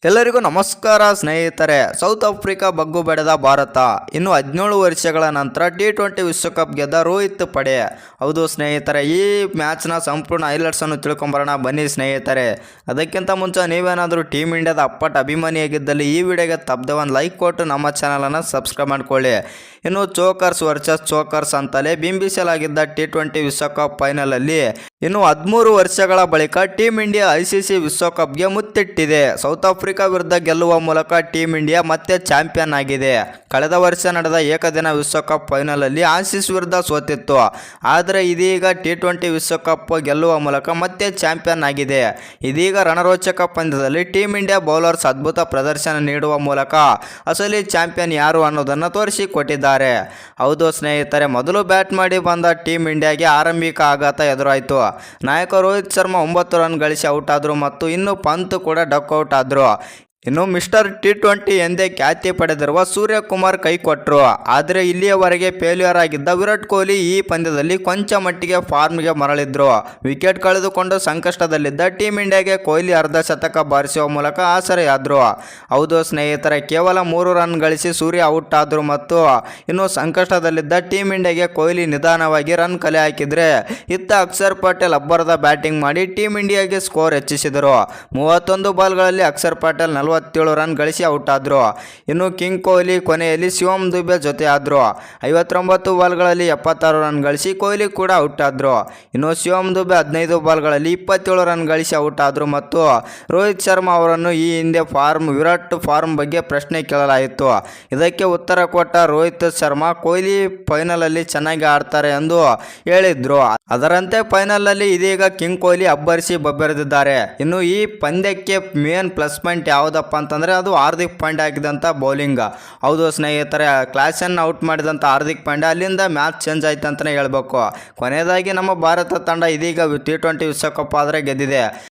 ಎಲ್ಲರಿಗೂ ನಮಸ್ಕಾರ ಸ್ನೇಹಿತರೆ. ಸೌತ್ ಆಫ್ರಿಕಾ ಬಗ್ಗು ಬಡಿದ ಭಾರತ ಇನ್ನು 17 ವರ್ಷಗಳ ನಂತರ T20 ವಿಶ್ವಕಪ್ ಗೆದ್ದ ರೋಹಿತ್ ಪಡೆ. ಹೌದು ಸ್ನೇಹಿತರೆ, ಈ ಮ್ಯಾಚ್ನ ಸಂಪೂರ್ಣ ಹೈಲೈಟ್ಸನ್ನು ತಿಳ್ಕೊಂಬರೋಣ ಬನ್ನಿ ಸ್ನೇಹಿತರೆ. ಅದಕ್ಕಿಂತ ಮುಂಚೆ ನೀವೇನಾದರೂ ಟೀಮ್ ಇಂಡಿಯಾದ ಅಪ್ಪಟ ಅಭಿಮಾನಿಯಾಗಿದ್ದಲ್ಲಿ ಈ ವಿಡಿಯೋಗೆ ತಪ್ಪದೆ ಒಂದು ಲೈಕ್ ಕೊಟ್ಟು ನಮ್ಮ ಚಾನಲನ್ನು ಸಬ್ಸ್ಕ್ರೈಬ್ ಮಾಡ್ಕೊಳ್ಳಿ. ಇನ್ನು ಚೋಕರ್ಸ್ ವರ್ಸಸ್ ಚೋಕರ್ಸ್ ಅಂತಲೇ ಬಿಂಬಿಸಲಾಗಿದ್ದ T20 ವಿಶ್ವಕಪ್ ಫೈನಲಲ್ಲಿ ಇನ್ನು 13 ವರ್ಷಗಳ ಬಳಿಕ ಟೀಮ್ ಇಂಡಿಯಾ ICC ವಿಶ್ವಕಪ್ಗೆ ಮುತ್ತಿಟ್ಟಿದೆ. ಸೌತ್ ಆಫ್ರಿಕಾ ವಿರುದ್ಧ ಗೆಲ್ಲುವ ಮೂಲಕ ಟೀಮ್ ಇಂಡಿಯಾ ಮತ್ತೆ ಚಾಂಪಿಯನ್ ಆಗಿದೆ. ಕಳೆದ ವರ್ಷ ನಡೆದ ಏಕದಿನ ವಿಶ್ವಕಪ್ ಫೈನಲಲ್ಲಿ ಆಸೀಸ್ ವಿರುದ್ಧ ಸೋತಿತ್ತು. ಆದರೆ ಇದೀಗ T20 ವಿಶ್ವಕಪ್ ಗೆಲ್ಲುವ ಮೂಲಕ ಮತ್ತೆ ಚಾಂಪಿಯನ್ ಆಗಿದೆ. ಇದೀಗ ರಣರೋಚಕ ಪಂದ್ಯದಲ್ಲಿ ಟೀಮ್ ಇಂಡಿಯಾ ಬೌಲರ್ಸ್ ಅದ್ಭುತ ಪ್ರದರ್ಶನ ನೀಡುವ ಮೂಲಕ ಅಸಲಿ ಚಾಂಪಿಯನ್ ಯಾರು ಅನ್ನೋದನ್ನು ತೋರಿಸಿಕೊಟ್ಟಿದ್ದಾರೆ. ಹೌದು ಸ್ನೇಹಿತರೆ, ಮೊದಲು ಬ್ಯಾಟ್ ಮಾಡಿ ಬಂದ ಟೀಮ್ ಇಂಡಿಯಾಗೆ ಆರಂಭಿಕ ಆಘಾತ ಎದುರಾಯಿತು. ನಾಯಕ ರೋಹಿತ್ ಶರ್ಮಾ 9 ರನ್ ಗಳಿಸಿ ಔಟ್ ಆದರು ಮತ್ತು ಇನ್ನು ಪಂತ್ ಕೂಡ ಡಕ್ಔಟ್ ಆದರು. ಇನ್ನು ಮಿಸ್ಟರ್ T20 ಎಂದೇ ಖ್ಯಾತಿ ಪಡೆದಿರುವ ಸೂರ್ಯಕುಮಾರ್ ಕೈ ಕೊಟ್ಟರು. ಆದರೆ ಇಲ್ಲಿಯವರೆಗೆ ಫೇಲ್ಯೂರ್ ಆಗಿದ್ದ ವಿರಾಟ್ ಕೊಹ್ಲಿ ಈ ಪಂದ್ಯದಲ್ಲಿ ಕೊಂಚ ಮಟ್ಟಿಗೆ ಫಾರ್ಮ್ಗೆ ಮರಳಿದ್ರು. ವಿಕೆಟ್ ಕಳೆದುಕೊಂಡು ಸಂಕಷ್ಟದಲ್ಲಿದ್ದ ಟೀಮ್ ಇಂಡಿಯಾಗೆ ಕೊಹ್ಲಿ ಅರ್ಧ ಶತಕ ಬಾರಿಸುವ ಮೂಲಕ ಆಸರೆಯಾದರು. ಹೌದು ಸ್ನೇಹಿತರೆ, ಕೇವಲ 3 ರನ್ ಗಳಿಸಿ ಸೂರ್ಯ ಔಟ್ ಆದರು ಮತ್ತು ಇನ್ನು ಸಂಕಷ್ಟದಲ್ಲಿದ್ದ ಟೀಮ್ ಇಂಡಿಯಾಗೆ ಕೊಹ್ಲಿ ನಿಧಾನವಾಗಿ ರನ್ ಕಲೆ ಹಾಕಿದರೆ ಇತ್ತ ಅಕ್ಷರ್ ಪಟೇಲ್ ಅಬ್ಬರದ ಬ್ಯಾಟಿಂಗ್ ಮಾಡಿ ಟೀಮ್ ಇಂಡಿಯಾಗೆ ಸ್ಕೋರ್ ಹೆಚ್ಚಿಸಿದರು. 31 ಬಾಲ್ಗಳಲ್ಲಿ ಅಕ್ಷರ್ ಪಟೇಲ್ 47 ರನ್ ಗಳಿಸಿ ಔಟ್ ಆದರು. ಇನ್ನು ಕಿಂಗ್ ಕೊಹ್ಲಿ ಕೊನೆಯಲ್ಲಿ ಶಿವಮ್ ದುಬೆ ಜೊತೆ ಆದರು. 59 ಬಾಲ್ಗಳಲ್ಲಿ 76 ರನ್ ಗಳಿಸಿ ಕೊಹ್ಲಿ ಕೂಡ ಔಟ್ ಆದರು. ಇನ್ನು ಶಿವಮ್ ದುಬೆ 15 ಬಾಲ್ಗಳಲ್ಲಿ 27 ರನ್ ಗಳಿಸಿ ಔಟ್ ಆದರು ಮತ್ತು ರೋಹಿತ್ ಶರ್ಮಾ ಅವರನ್ನು ಈ ಹಿಂದೆ ವಿರಾಟ್ ಫಾರ್ಮ್ ಬಗ್ಗೆ ಪ್ರಶ್ನೆ ಕೇಳಲಾಯಿತು. ಇದಕ್ಕೆ ಉತ್ತರ ಕೊಟ್ಟ ರೋಹಿತ್ ಶರ್ಮಾ ಕೊಹ್ಲಿ ಫೈನಲಲ್ಲಿ ಚೆನ್ನಾಗಿ ಆಡ್ತಾರೆ ಎಂದು ಹೇಳಿದ್ರು. ಅದರಂತೆ ಫೈನಲಲ್ಲಿ ಇದೀಗ ಕಿಂಗ್ ಕೊಹ್ಲಿ ಅಬ್ಬರಿಸಿ ಬಬ್ಬೆರೆದಿದ್ದಾರೆ. ಇನ್ನು ಈ ಪಂದ್ಯಕ್ಕೆ ಮೇನ್ ಪ್ಲಸ್ ಪಾಯಿಂಟ್ ಯಾವುದಪ್ಪ ಅಂತಂದರೆ ಅದು ಹಾರ್ದಿಕ್ ಪಾಂಡ್ಯ ಹಾಕಿದಂಥ ಬೌಲಿಂಗ್. ಹೌದು ಸ್ನೇಹಿತರೆ, ಕ್ಲಾಸನ್ನು ಔಟ್ ಮಾಡಿದಂಥ ಹಾರ್ದಿಕ್ ಪಾಂಡ್ಯ ಅಲ್ಲಿಂದ ಮ್ಯಾಚ್ ಚೇಂಜ್ ಆಯ್ತು ಅಂತಲೇ ಹೇಳಬೇಕು. ಕೊನೆಯದಾಗಿ ನಮ್ಮ ಭಾರತ ತಂಡ ಇದೀಗ T20 ವಿಶ್ವಕಪ್ ಆದರೆ ಗೆದ್ದಿದೆ.